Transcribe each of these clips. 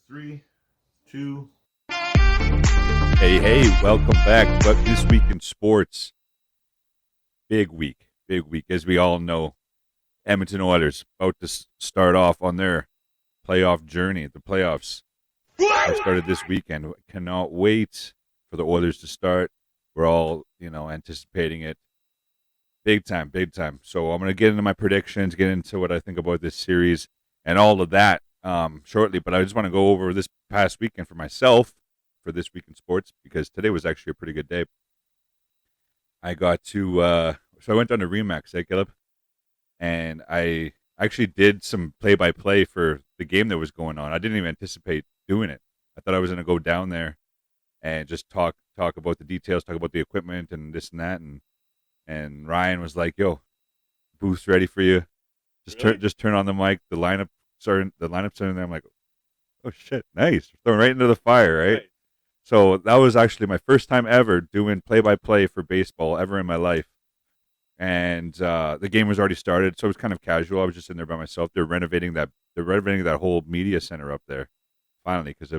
Three, two. Hey, welcome back. But this week in sports, big week. As we all know, Edmonton Oilers about to start off on their playoff journey. The playoffs have started this weekend. Cannot wait for the Oilers to start. We're all, anticipating it big time. So I'm going to get into my predictions, get into what I think about this series and all of that shortly. But I just want to go over this past weekend for myself for this week in sports because today was actually a pretty good day. I got to so I went down to Remax, Caleb, and I actually did some play-by-play for the game that was going on. I didn't even anticipate doing it. I thought I was going to go down there and just talk about the details, talk about the equipment and this and that, and Ryan was like, "Yo, booth's ready for you. Just turn on the mic. The lineup's in there." I'm like, "Oh shit, nice! Throwing right into the fire, right?" So that was actually my first time ever doing play-by-play for baseball ever in my life. And the game was already started, so it was kind of casual. I was just in there by myself. They're renovating that whole media center up there finally because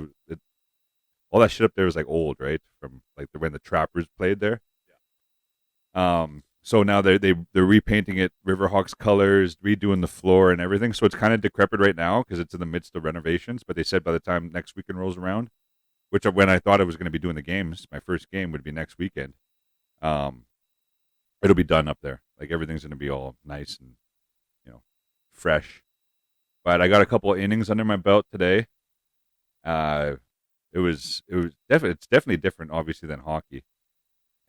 all that shit up there was like old, right? From like when the Trappers played there. So now they're repainting it Riverhawks colors, redoing the floor and everything. So it's kind of decrepit right now because it's in the midst of renovations. But they said by the time next weekend rolls around, which when I thought I was going to be doing the games, my first game would be next weekend. It'll be done up there. Like everything's going to be all nice and fresh. But I got a couple of innings under my belt today. It's definitely different, obviously, than hockey.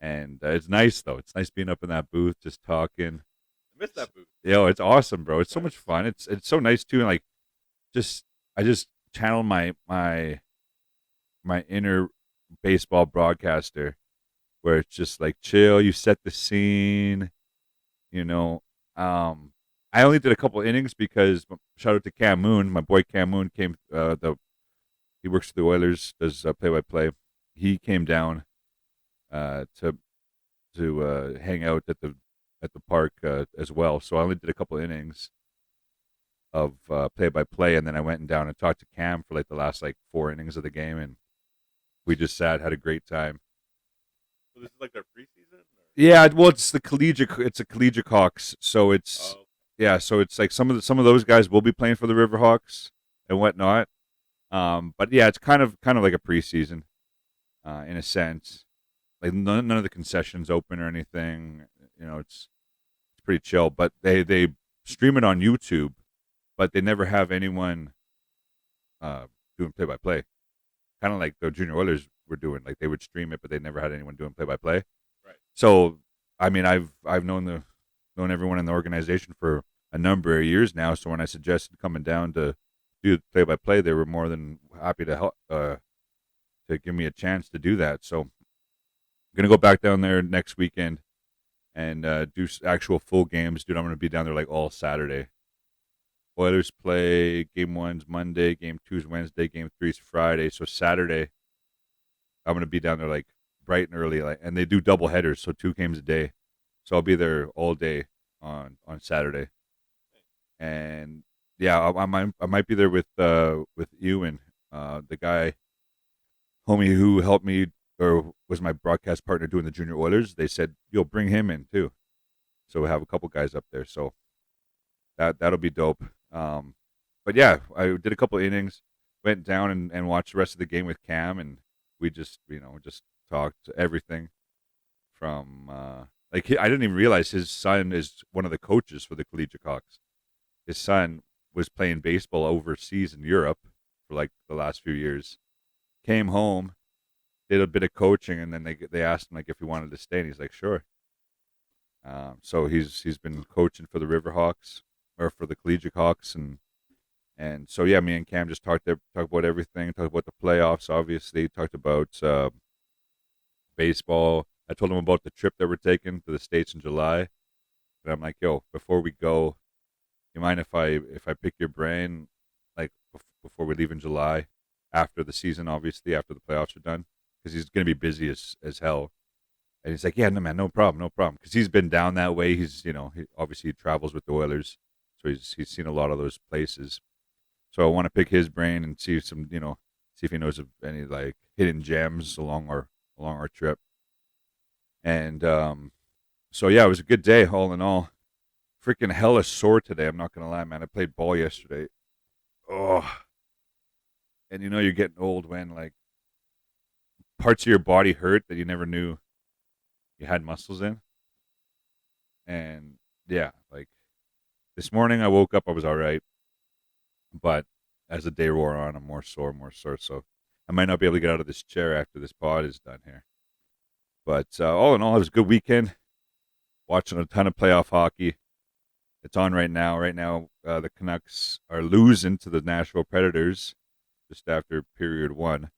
And it's nice though. It's nice being up in that booth, just talking. I missed that booth. It's awesome, bro. It's so much fun. It's so nice too. And like, I just channel my inner baseball broadcaster, where it's just like chill. You set the scene. I only did a couple innings because shout out to Cam Moon, my boy Cam Moon came. He works for the Oilers, does play-by-play. He came down to hang out at the park as well. So I only did a couple innings of play-by-play, and then I went down and talked to Cam for like the last like 4 innings of the game, and we just sat, had a great time. So this is like their preseason? Or? Yeah, well, it's a collegiate Hawks, so it's so it's like some of those guys will be playing for the Riverhawks and whatnot. But yeah, it's kind of like a preseason, in a sense. Like none of the concessions open or anything. It's pretty chill. But they stream it on YouTube, but they never have anyone doing play by play. Kind of like the Junior Oilers were doing. Like they would stream it, but they never had anyone doing play by play. Right. So I mean, I've known everyone in the organization for a number of years now. So when I suggested coming down to do play by play, they were more than happy to help to give me a chance to do that. So I'm gonna go back down there next weekend and do actual full games, dude. I'm gonna be down there like all Saturday. Oilers play game 1's Monday, game 2's Wednesday, game 3's Friday. So Saturday, I'm gonna be down there like bright and early, and they do double headers, so 2 games a day. So I'll be there all day on Saturday, and yeah, I might be there with Ewan, the guy, homie who helped me or was my broadcast partner doing the Junior Oilers. They said you'll bring him in too, so we have a couple guys up there. So that'll be dope. But yeah, I did a couple innings, went down and watched the rest of the game with Cam, and we just just talked everything from I didn't even realize his son is one of the coaches for the Collegiate Hawks. His son was playing baseball overseas in Europe for like the last few years. Came home, did a bit of coaching, and then they asked him like if he wanted to stay, and he's like sure. So he's been coaching for the Riverhawks or for the Collegiate Hawks, and so yeah, me and Cam just talked about everything, talked about the playoffs, obviously, talked about baseball. I told him about the trip that we're taking to the States in July, and I'm like, yo, before we go, you mind if I pick your brain, like before we leave in July, after the season, obviously after the playoffs are done, because he's gonna be busy as hell. And he's like, yeah, no man, no problem, because he's been down that way. He's he travels with the Oilers, so he's seen a lot of those places. So I want to pick his brain and see some see if he knows of any like hidden gems along our trip. And so yeah, it was a good day all in all. Freaking hella sore today. I'm not gonna lie, man. I played ball yesterday. Oh, and you're getting old when like parts of your body hurt that you never knew you had muscles in. And yeah, like this morning I woke up, I was all right, but as the day wore on, I'm more sore. So I might not be able to get out of this chair after this pod is done here. But all in all, it was a good weekend. Watching a ton of playoff hockey. It's on right now. Right now, the Canucks are losing to the Nashville Predators just after period one.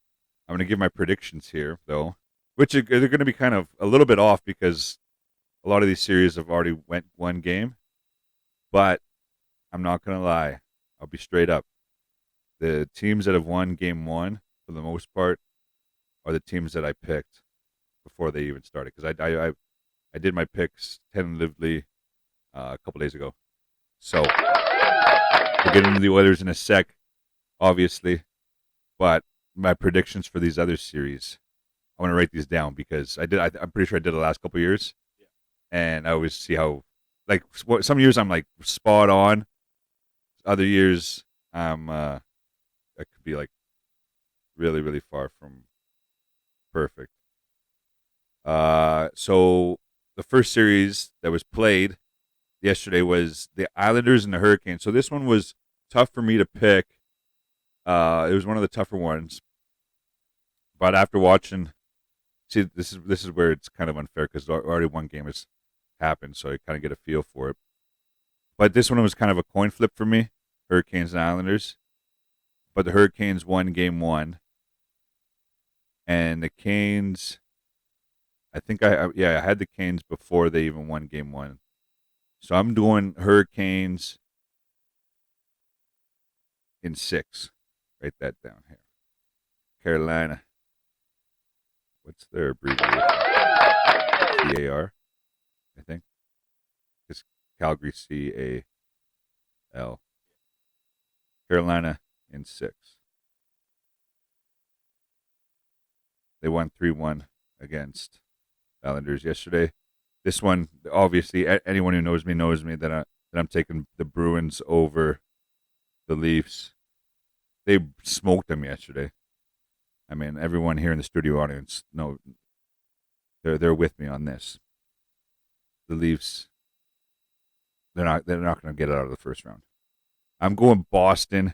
I'm going to give my predictions here, though, which are they're going to be kind of a little bit off because a lot of these series have already went one game. But I'm not going to lie. I'll be straight up. The teams that have won game one, for the most part, are the teams that I picked before they even started. Because I did my picks tentatively a couple days ago. So we'll get into the Oilers in a sec, obviously. But my predictions for these other series, I want to write these down because I'm pretty sure I did the last couple of years. Yeah. And I always see how, like, some years I'm like spot on. Other years I could be like really, really far from perfect. So the first series that was played yesterday was the Islanders and the Hurricanes. So this one was tough for me to pick. It was one of the tougher ones. But after watching, see, this is where it's kind of unfair because already one game has happened, so I kind of get a feel for it. But this one was kind of a coin flip for me, Hurricanes and Islanders. But the Hurricanes won game one, and the Canes, I think I had the Canes before they even won game one. So I'm doing Hurricanes in 6. Write that down here. Carolina. What's their abbreviation? CAR, I think. It's Calgary CAL. Carolina in 6. They won 3-1 against Islanders yesterday. This one, obviously, anyone who knows me that I'm taking the Bruins over the Leafs. They smoked them yesterday. I mean, everyone here in the studio audience know they're with me on this. The Leafs, they're not going to get it out of the first round. I'm going Boston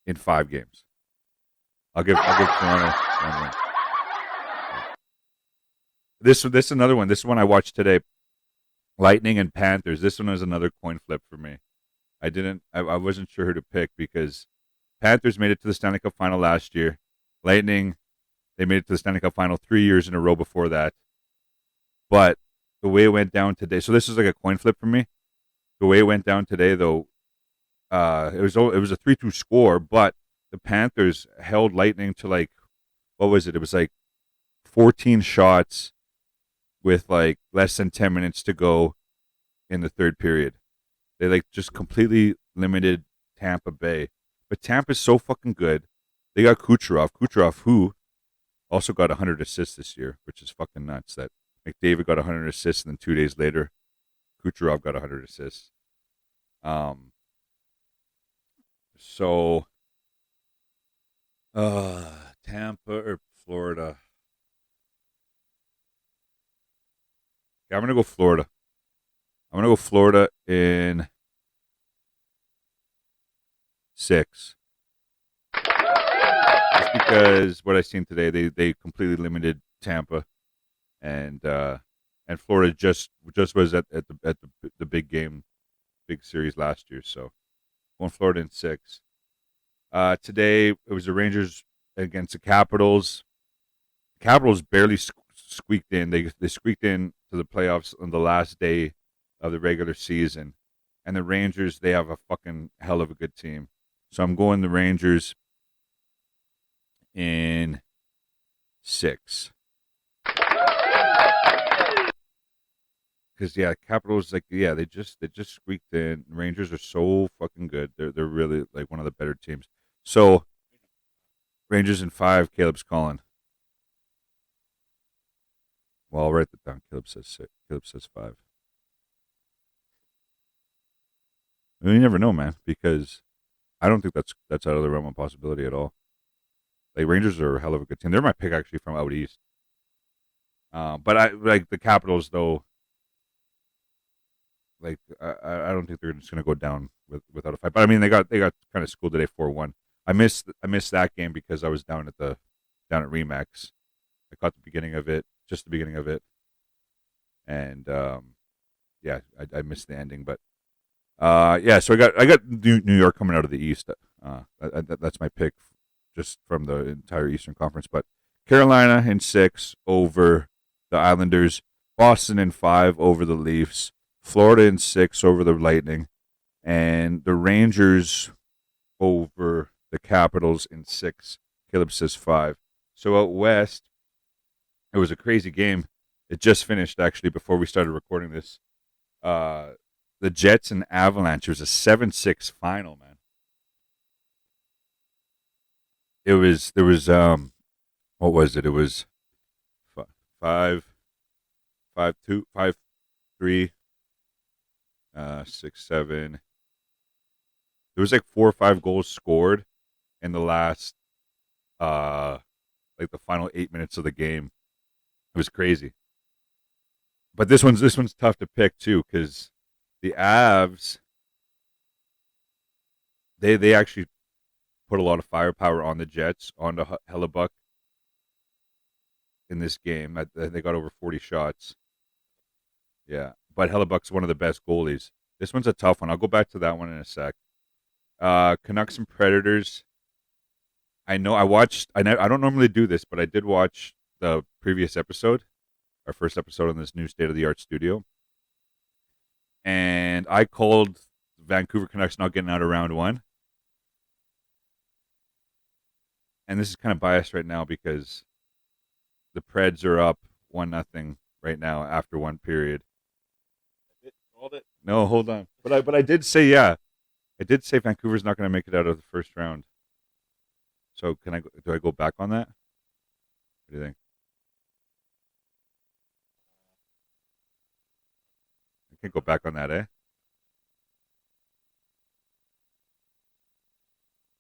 in 5 games. I'll give Toronto 1 win. This is another one. This is one I watched today. Lightning and Panthers. This one was another coin flip for me. I wasn't sure who to pick because Panthers made it to the Stanley Cup final last year. Lightning, they made it to the Stanley Cup final 3 years in a row before that. But the way it went down today, so this is like a coin flip for me. The way it went down today, though, it was a 3-2 score, but the Panthers held Lightning to like, what was it? It was like 14 shots with like less than 10 minutes to go in the third period. They like just completely limited Tampa Bay. But Tampa's so fucking good. They got Kucherov. Kucherov, who also got 100 assists this year, which is fucking nuts. That McDavid got 100 assists, and then 2 days later, Kucherov got 100 assists. So, Tampa or Florida? Okay, I'm gonna go Florida. I'm gonna go Florida in 6. Just because what I've seen today, they completely limited Tampa, and Florida just was at the big game, big series last year. So going Florida in 6. Today it was the Rangers against the Capitals. The Capitals barely squeaked in. They squeaked in to the playoffs on the last day of the regular season, and the Rangers, they have a fucking hell of a good team. So I'm going the Rangers in 6. because Capitals they just squeaked in. Rangers are so fucking good. They're really like one of the better teams. So Rangers in 5. Caleb's calling. Well, I'll write that down. Caleb says 6. Caleb says 5. I mean, you never know, man, because I don't think that's out of the realm of possibility at all. Like Rangers are a hell of a good team. They're my pick actually from out east. But I like the Capitals though. Like I don't think they're just gonna go down without a fight. But I mean they got kind of schooled today 4-1. I missed that game because I was down at Remax. I caught the beginning of it, just the beginning of it, and I missed the ending. But so I got New York coming out of the East. That's my pick, just from the entire Eastern Conference. But Carolina in 6 over the Islanders, Boston in 5 over the Leafs, Florida in 6 over the Lightning, and the Rangers over the Capitals in 6. Caleb says 5. So out west, it was a crazy game. It just finished actually before we started recording this. The Jets and Avalanche. It was a 7-6 final, man. There was what was it? It was 5-2, 5-3, 6-7. There was like 4 or 5 goals scored in the last like the final 8 minutes of the game. It was crazy. But this one's tough to pick too, because the Avs they actually put a lot of firepower on the Jets, onto Hellebuck in this game. They got over 40 shots. Yeah, but Hellebuck's one of the best goalies. This one's a tough one. I'll go back to that one in a sec. Canucks and Predators. I know I don't normally do this, but I did watch the previous episode, our first episode in this new state-of-the-art studio. And I called Vancouver Canucks not getting out of round 1. And this is kind of biased right now because the Preds are up 1-0 right now after one period. Called it. No, hold on. But I did say I did say Vancouver's not going to make it out of the first round. So do I go back on that? What do you think? I can't go back on that, eh?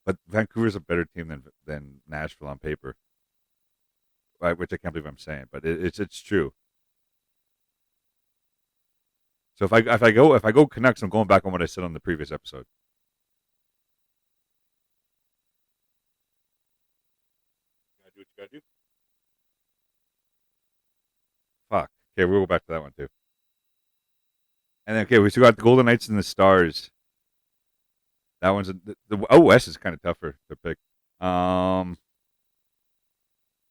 But Vancouver's a better team than Nashville on paper, which I can't believe I'm saying, but it's true. So if I go Canucks, I'm going back on what I said on the previous episode. You gotta do what you gotta do. Fuck. Okay, we'll go back to that one too. And then we still got the Golden Knights and the Stars. That one's the OS is kind of tougher to pick. Let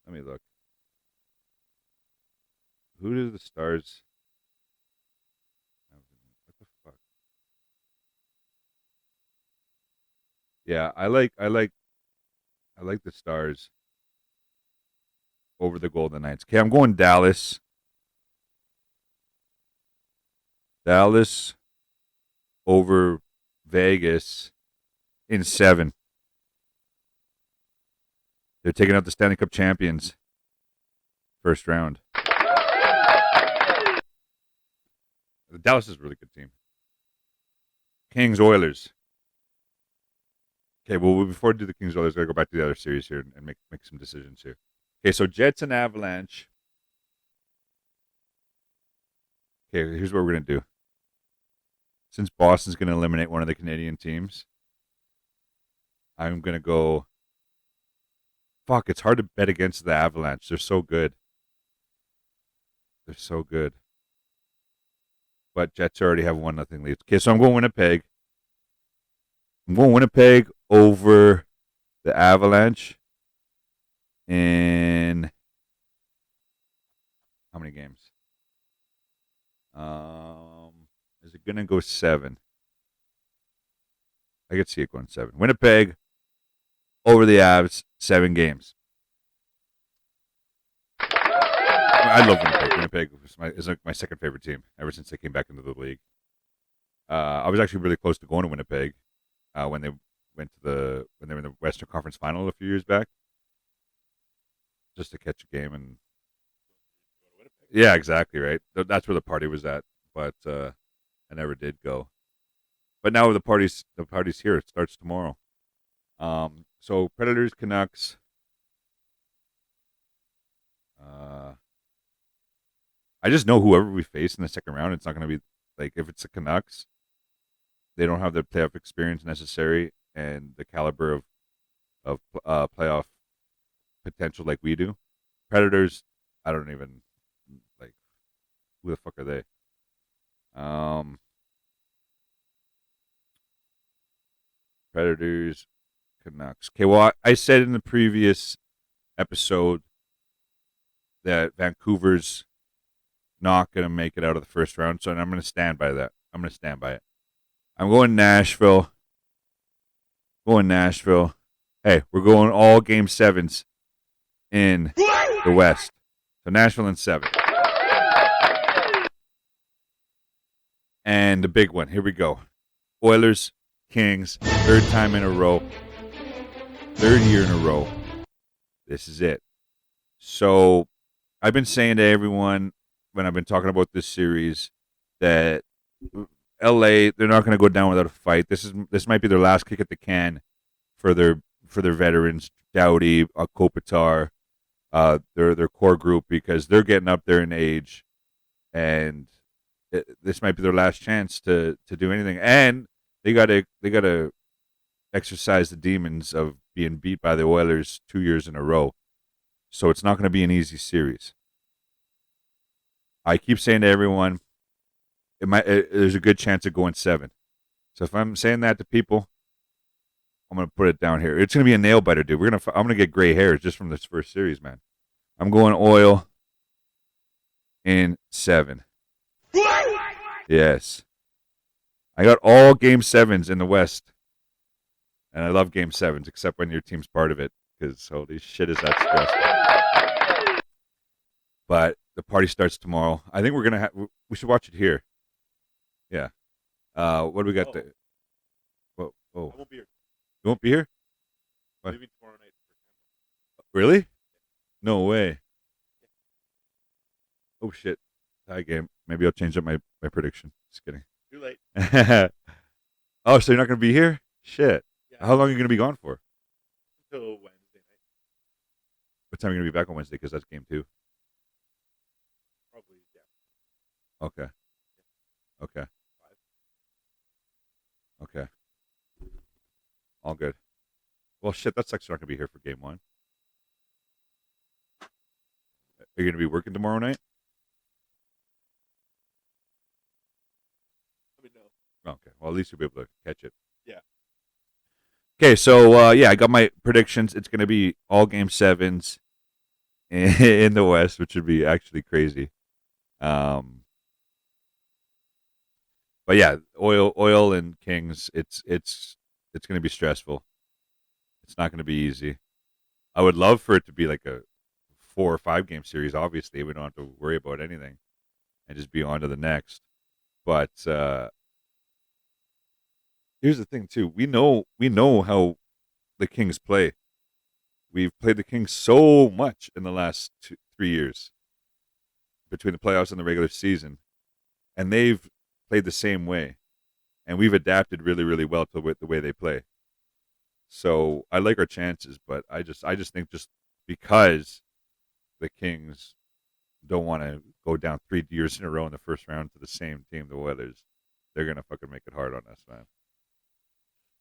me look. Who do the Stars? What the fuck? Yeah, I like the Stars over the Golden Knights. Okay, I'm going Dallas. Dallas over Vegas in 7. They're taking out the Stanley Cup champions. First round. Dallas is a really good team. Kings Oilers. Okay, well before I do the Kings Oilers, I gotta go back to the other series here and make some decisions here. Okay, so Jets and Avalanche. Okay, here's what we're gonna do. Since Boston's gonna eliminate one of the Canadian teams, I'm gonna go. Fuck, it's hard to bet against the Avalanche. They're so good. They're so good. But Jets already have 1-0 lead. Okay, so I'm going Winnipeg. I'm going Winnipeg over the Avalanche in how many games? Is it gonna go 7? I could see it going 7. Winnipeg over the Avs, 7 games. I love Winnipeg. Winnipeg is like my second favorite team ever since they came back into the league. I was actually really close to going to Winnipeg when they went to when they were in the Western Conference Final a few years back, just to catch a game. And yeah, exactly right. That's where the party was at, but I never did go. But now the party's here. It starts tomorrow. So Predators, Canucks. I just know whoever we face in the second round, it's not going to be like if it's the Canucks, they don't have the playoff experience necessary and the caliber of playoff potential like we do. Predators, I don't even like who the fuck are they? Predators, Canucks. Okay, well I said in the previous episode that Vancouver's not going to make it out of the first round, so I'm going to stand by that. I'm going to stand by it. I'm going Nashville. Hey, we're going all game sevens in the West. So Nashville in 7. And the big one. Here we go. Oilers, Kings, third time in a row. Third year in a row. This is it. So I've been saying to everyone when I've been talking about this series that LA, they're not going to go down without a fight. This might be their last kick at the can for their veterans, Doughty, Kopitar, their core group, because they're getting up there in age, and this might be their last chance to do anything. And they got to exercise the demons of being beat by the Oilers 2 years in a row. So it's not going to be an easy series. I keep saying to everyone, there's a good chance of going 7. So if I'm saying that to people, I'm gonna put it down here. It's gonna be a nail biter, dude. I'm gonna get gray hairs just from this first series, man. I'm going Oil in 7. Yes, I got all game 7s in the West, and I love game 7s, except when your team's part of it, because holy shit, is that stressful. But the party starts tomorrow. I think we should watch it here. Yeah. What do we got there? Oh. I won't be here. You won't be here? I'm leaving tomorrow night. Really? No way. Oh shit. Tie game. Maybe I'll change up my prediction. Just kidding. Too late. Oh, so you're not gonna be here? Shit. Yeah. How long are you gonna be gone for? Until Wednesday night. What time are you gonna be back on Wednesday? Because that's game 2. Probably, yeah. Okay. 5. Okay. All good. Well, shit, that sucks. You're not going to be here for game 1. Are you going to be working tomorrow night? Let me know. Okay. Well, at least you'll be able to catch it. Yeah. Okay, so, I got my predictions. It's going to be all game 7s in the West, which would be actually crazy. But yeah, Oil and Kings, it's going to be stressful. It's not going to be easy. I would love for it to be like a 4 or 5 game series. Obviously, we don't have to worry about anything and just be on to the next. But here's the thing, too. We know how the Kings play. We've played the Kings so much in the last 3 years between the playoffs and the regular season, and they've played the same way. And we've adapted really, really well to the way they play. So I like our chances, but I just think just because the Kings don't want to go down 3 years in a row in the first round to the same team, the Oilers, they're gonna fucking make it hard on us, man.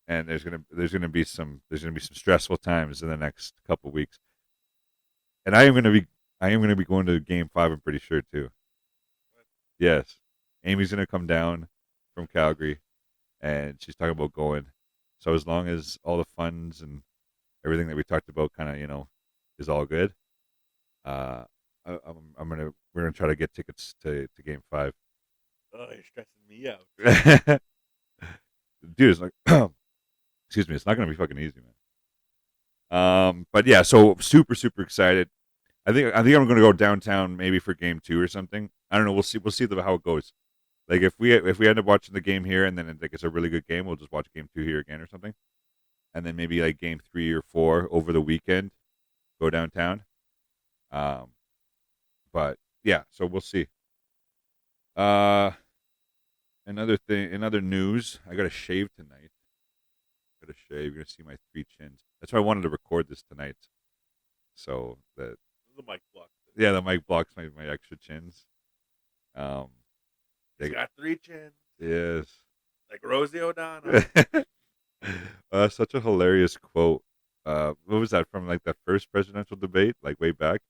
And there's gonna be some stressful times in the next couple of weeks. And I am gonna be going to game 5. I'm pretty sure too. Yes, Amy's gonna come down from Calgary, and she's talking about going. So as long as all the funds and everything that we talked about kind of, is all good, we're gonna try to get tickets to game 5. Oh, you're stressing me out. Dude, it's like, excuse me, it's not gonna be fucking easy, man. But yeah, so super, super excited. I think I'm going to go downtown maybe for game 2 or something. I don't know. We'll see how it goes. Like if we end up watching the game here and then like it's a really good game, we'll just watch game 2 here again or something. And then maybe like game 3 or 4 over the weekend, go downtown. Um, but yeah, so we'll see. Uh, another news. I got to shave tonight. Got to shave. You're gonna see my 3 chins. That's why I wanted to record this tonight. So that The mic block. yeah, the mic blocks my extra chins. He's got 3 chins. Yes. Like Rosie O'Donnell. Such a hilarious quote. What was that from? Like the first presidential debate, like way back,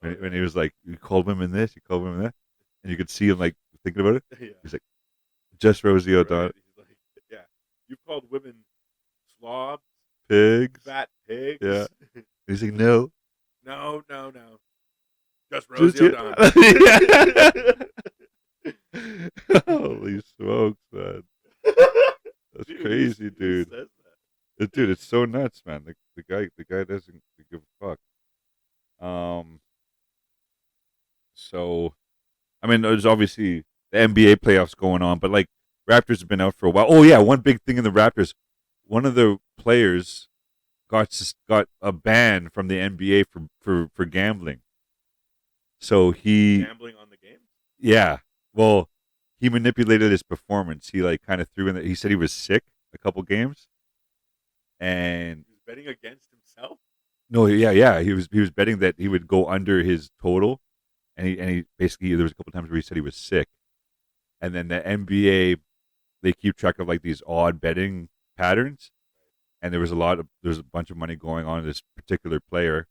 when he was like, "You called women this, you called women that," and you could see him like thinking about it. Yeah. He's like, "Just Rosie O'Donnell, Right. He's like, yeah. You've called women slobs, pigs." fat pigs. Yeah. He's like, "No, No. Just just Rosie you." O'Donnell. Holy smokes, man! That's Dude, crazy, who dude. says Dude, it's so nuts, man. The guy doesn't give a fuck. So I mean, there's obviously the NBA playoffs going on, but like Raptors have been out for a while. Oh yeah, one big thing in the Raptors, one of the players got a ban from the NBA for gambling. So that? Gambling on the game? yeah, well, he manipulated his performance. He like kind of threw in that. He said he was sick a couple games, and He was betting against himself? no, yeah, he was betting that he would go under his total, and he basically there was a couple times where he said he was sick, and then the NBA they keep track of like these odd betting patterns, and there's a bunch of money going on in this particular player.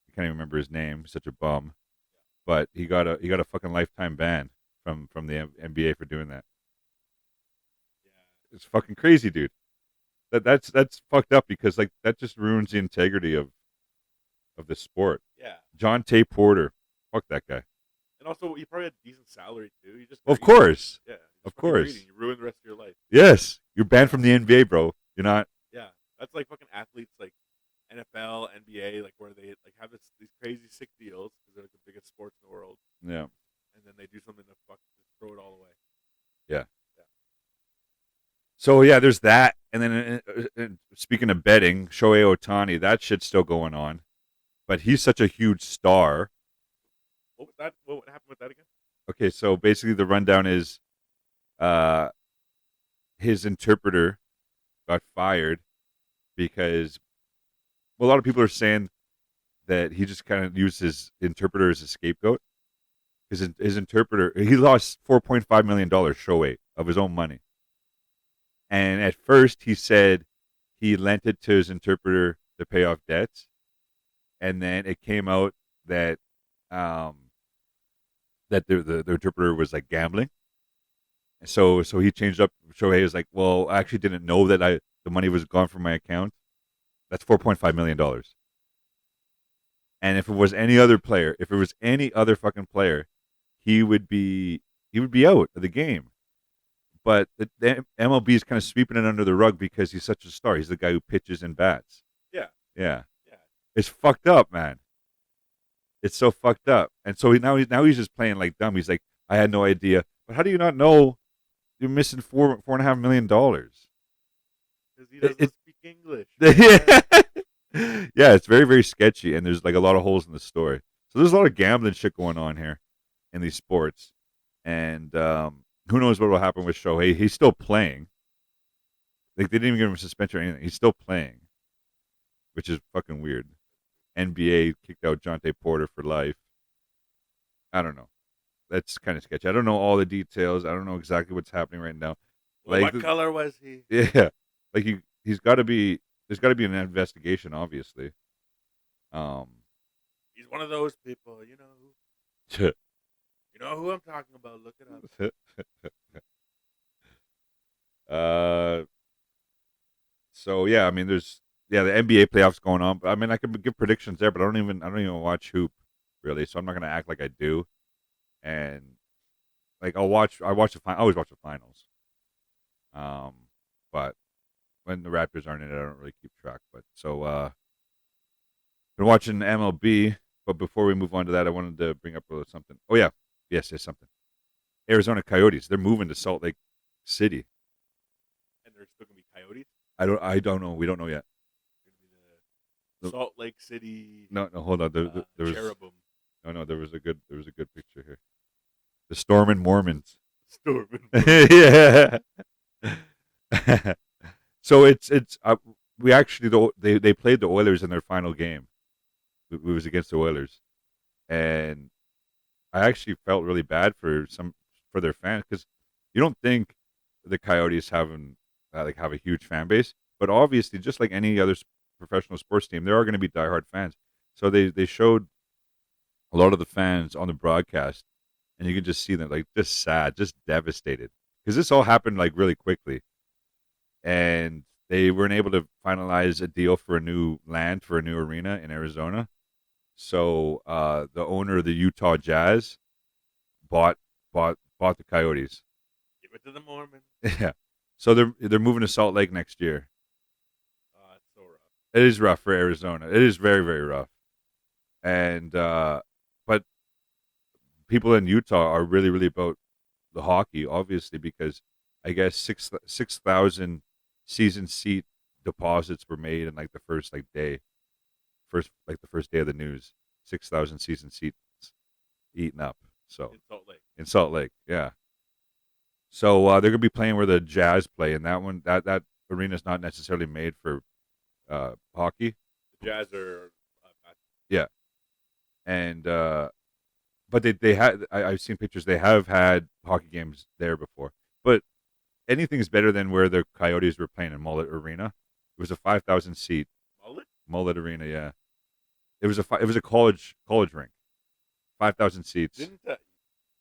I can't even remember his name. He's such a bum, but he got a fucking lifetime ban from the NBA for doing that. Yeah. It's fucking crazy, dude. That's fucked up because like that just ruins the integrity of the sport. Yeah. John Tay Porter, fuck that guy. And also, you probably had a decent salary, too. You just Of greedy. course, Yeah. of Fucking course. greedy. You ruin the rest of your life. Yes, you're banned from the NBA, bro. You're not. Yeah. That's like fucking athletes like NFL, NBA, like where they like have these crazy sick deals because they're like the biggest sports in the world, Yeah, and then they do something to fuck just throw it all away. yeah. So yeah, there's that, and then speaking of betting, Shohei Ohtani, that shit's still going on, but he's such a huge star. What was that? What happened with that again? Okay, so basically the rundown is, uh, his interpreter got fired because well, a lot of people are saying that he just kind of used his interpreter as a scapegoat. His interpreter, he lost $4.5 million, Shohei, of his own money. And at first, he said he lent it to his interpreter to pay off debts, and then it came out that that the interpreter was like gambling. And so he changed up. Shohei was like, "Well, I actually didn't know that the money was gone from my account. That's $4.5 million. And if it was any other player, if it was any other fucking player, he would be out of the game. But the MLB is kind of sweeping it under the rug because he's such a star. He's the guy who pitches and bats. Yeah. Yeah, Yeah. it's fucked up, man. It's so fucked up. And so now he's just playing like dumb. He's like, I had no idea. But how do you not know you're missing $4.5 million? Because he doesn't speak English. Yeah, it's very, very sketchy, and there's like a lot of holes in the story. So there's a lot of gambling shit going on here in these sports, and who knows what will happen with Shohei? He's still playing. Like they didn't even give him a suspension or anything. He's still playing, which is fucking weird. NBA kicked out Jonte Porter for life. I don't know. That's kind of sketchy. I don't know all the details. I don't know exactly what's happening right now. Well, Like, what color was he? yeah, like he's got to be. There's got to be an investigation, obviously. He's one of those people, you know. You know who I'm talking about. Look it up. So yeah, I mean, there's the NBA playoffs going on. But I mean, I could give predictions there, but I don't even watch hoop really, so I'm not gonna act like I do. And like I watch I always watch the finals. But when the Raptors aren't in it, I don't really keep track. But so been watching MLB. but before we move on to that, I wanted to bring up a little something. Oh yeah, yes, something. Arizona Coyotes. They're moving to Salt Lake City. And there's still gonna be Coyotes. I don't know. We don't know yet. Gonna be the Salt Lake City No, hold on. There was Cherubim. no. There was a good picture here. The Stormin' Mormons. Stormin'. Yeah. So it's we actually they played the Oilers in their final game. It was against the Oilers, and I actually felt really bad for their fans because you don't think the Coyotes have a huge fan base, but obviously, just like any other professional sports team, there are going to be diehard fans. So they showed a lot of the fans on the broadcast, and you can just see them like just sad, just devastated because this all happened like really quickly, and they weren't able to finalize a deal for a new land for a new arena in Arizona. So the owner of the Utah Jazz bought the Coyotes. Give it to the Mormons. Yeah. So they're moving to Salt Lake next year. It's so rough. It is rough for Arizona. It is very, very rough. And but people in Utah are really, really about the hockey, obviously, because I guess 6,000 season seat deposits were made in like the first day, the first day of the news. 6,000 season seats eaten up. So In Salt Lake. In Salt Lake, yeah. So they're gonna be playing where the Jazz play, and that arena is not necessarily made for hockey. The Jazz are. Yeah, and but they had I've seen pictures. They have had hockey games there before, but anything is better than where the Coyotes were playing in Mullet Arena. It was a 5,000 seat Mullet Arena. Yeah, it was a college rink, 5,000 seats. Didn't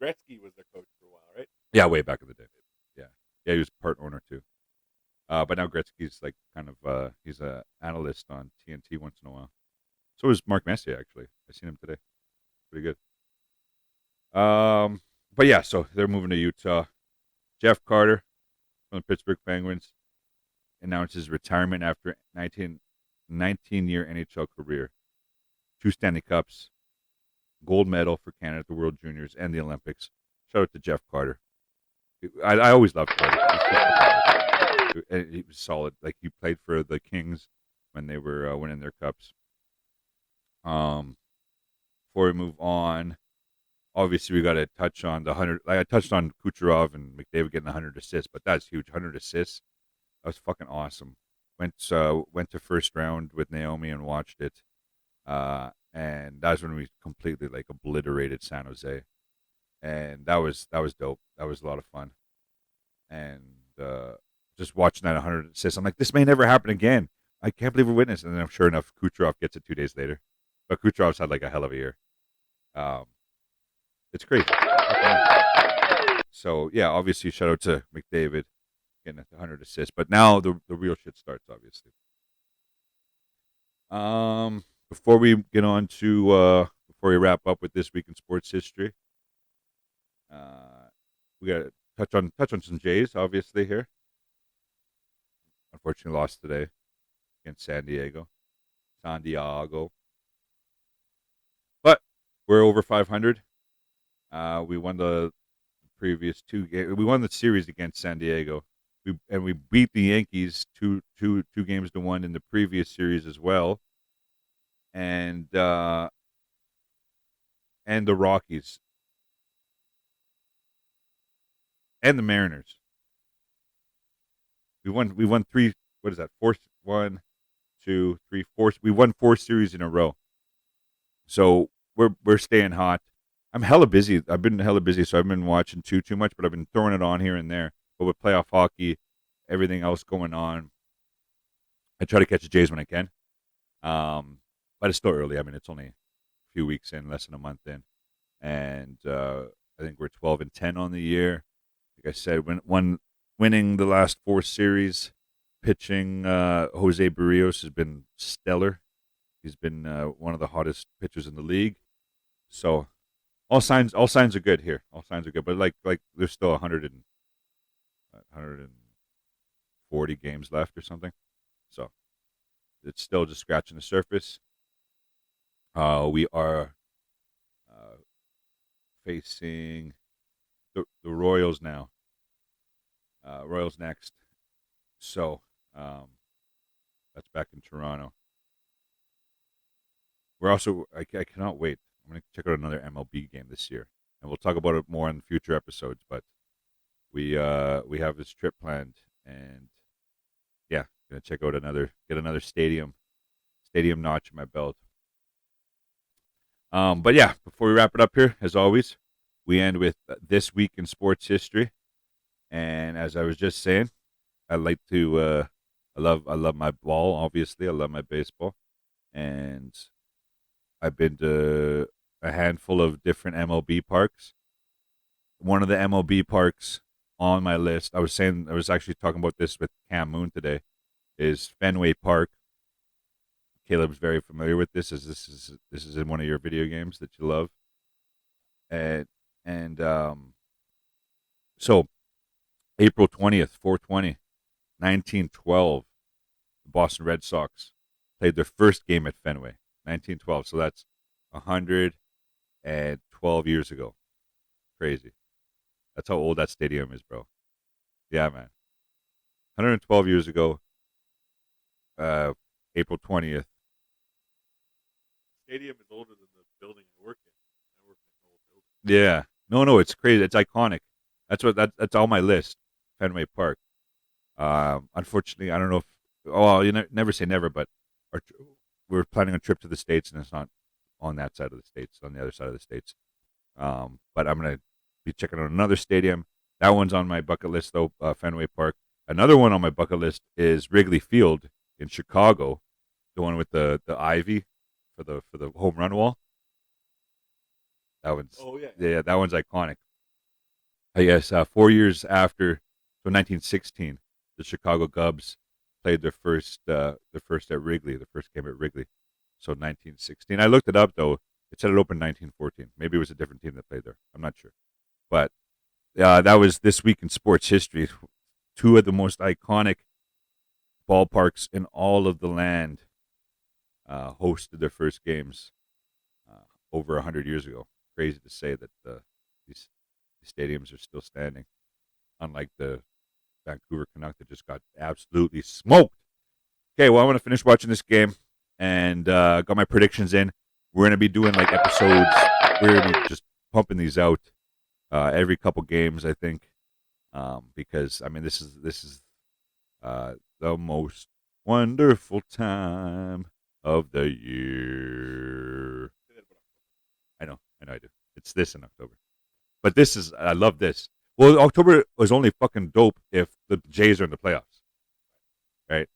Gretzky was their coach for a while, right? Yeah, way back in the day. Yeah, he was part owner too. But now Gretzky's like kind of he's a analyst on TNT once in a while. So is Mark Messier actually. I seen him today. Pretty good. But yeah, so they're moving to Utah. Jeff Carter from the Pittsburgh Penguins announces retirement after 19-year NHL career. 2 Stanley Cups, gold medal for Canada at the World Juniors and the Olympics. Shout out to Jeff Carter. I always loved Carter. He was solid. Like he played for the Kings when they were winning their cups. Before we move on, obviously we got to touch on the 100. Like I touched on Kucherov and McDavid getting 100 assists, but that's huge. 100 assists. That was fucking awesome. Went to first round with Naomi and watched it. And that's when we completely like obliterated San Jose. And that was dope. That was a lot of fun. And just watching that 100 assists, I'm like, this may never happen again. I can't believe we're witnessing. And then sure enough, Kucherov gets it 2 days later. But Kucherov's had like a hell of a year. It's crazy. So yeah, obviously shout out to McDavid getting 100 assists. But now the real shit starts, obviously. Before we get on to before we wrap up with this week in sports history, we got to touch on some Jays, obviously here. Unfortunately, lost today against San Diego. But we're over 500. We won the previous 2 games. We won the series against San Diego. We beat the Yankees 2 games to 1 in the previous series as well. And the Rockies and the Mariners. We won 3. What is that? 4, 1, 2, 3, 4. We won 4 series in a row. So we're staying hot. I'm hella busy. I've been hella busy, so I've been watching too much, but I've been throwing it on here and there. But with playoff hockey, everything else going on, I try to catch the Jays when I can. But it's still early. I mean, it's only a few weeks in, less than a month in, and I think we're 12-10 on the year. Like I said, winning the last 4 series, pitching Jose Barrios has been stellar. He's been one of the hottest pitchers in the league. So all signs are good here. All signs are good, but like there's still 140 games left or something. So it's still just scratching the surface. We are facing the Royals now. Royals next. So that's back in Toronto. We're also, I cannot wait. I'm going to check out another MLB game this year. And we'll talk about it more in future episodes. But we have this trip planned. And yeah, going to check out get another stadium notch in my belt. But yeah, before we wrap it up here, as always, we end with this week in sports history. And as I was just saying, I like to, I love my ball. Obviously, I love my baseball, and I've been to a handful of different MLB parks. One of the MLB parks on my list, I was actually talking about this with Cam Moon today, is Fenway Park. Caleb's very familiar with this, as this is in one of your video games that you love, and so April 20th, 420, 1912, the Boston Red Sox played their first game at Fenway, 1912. So that's 112 years ago. Crazy. That's how old that stadium is, bro. Yeah, man. 112 years ago, April 20th. Stadium is older than the building I work in. I work in an old building. Yeah. No, it's crazy. It's iconic. That's on my list. Fenway Park. Unfortunately, I don't know if. Oh, you never say never, but we're planning a trip to the States, and it's not on that side of the States. It's on the other side of the States. But I'm gonna be checking out another stadium. That one's on my bucket list, though. Fenway Park. Another one on my bucket list is Wrigley Field in Chicago, the one with the ivy for the home run wall. That one's yeah, that one's iconic. I guess 4 years after, so 1916, the Chicago Cubs played their first at Wrigley, the first game at Wrigley. So 1916. I looked it up though. It said it opened 1914. Maybe it was a different team that played there. I'm not sure. But that was this week in sports history. Two of the most iconic ballparks in all of the land hosted their first games over 100 years ago. Crazy to say that these stadiums are still standing, unlike the Vancouver Canucks that just got absolutely smoked. Okay, well, I want to finish watching this game and got my predictions in. We're going to be doing like episodes. We're going to be just pumping these out every couple games, I think, because I mean this is the most wonderful time of the year. I know I do. It's this in October. But I love this. Well, October was only fucking dope if the Jays are in the playoffs, right?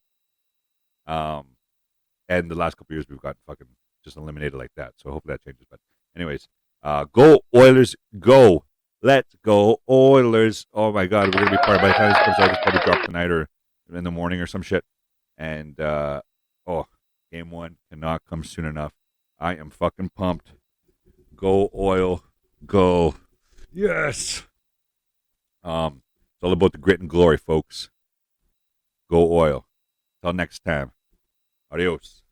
And the last couple of years we've got fucking just eliminated like that. So hopefully that changes. But anyways, go Oilers, go! Let's go Oilers! Oh my God, we're gonna be part. By the time this comes out, it's probably drop tonight or in the morning or some shit. And game one cannot come soon enough. I am fucking pumped. Go Oil, go! Yes. It's all about the grit and glory, folks. Go Oil. Till next time. Adios.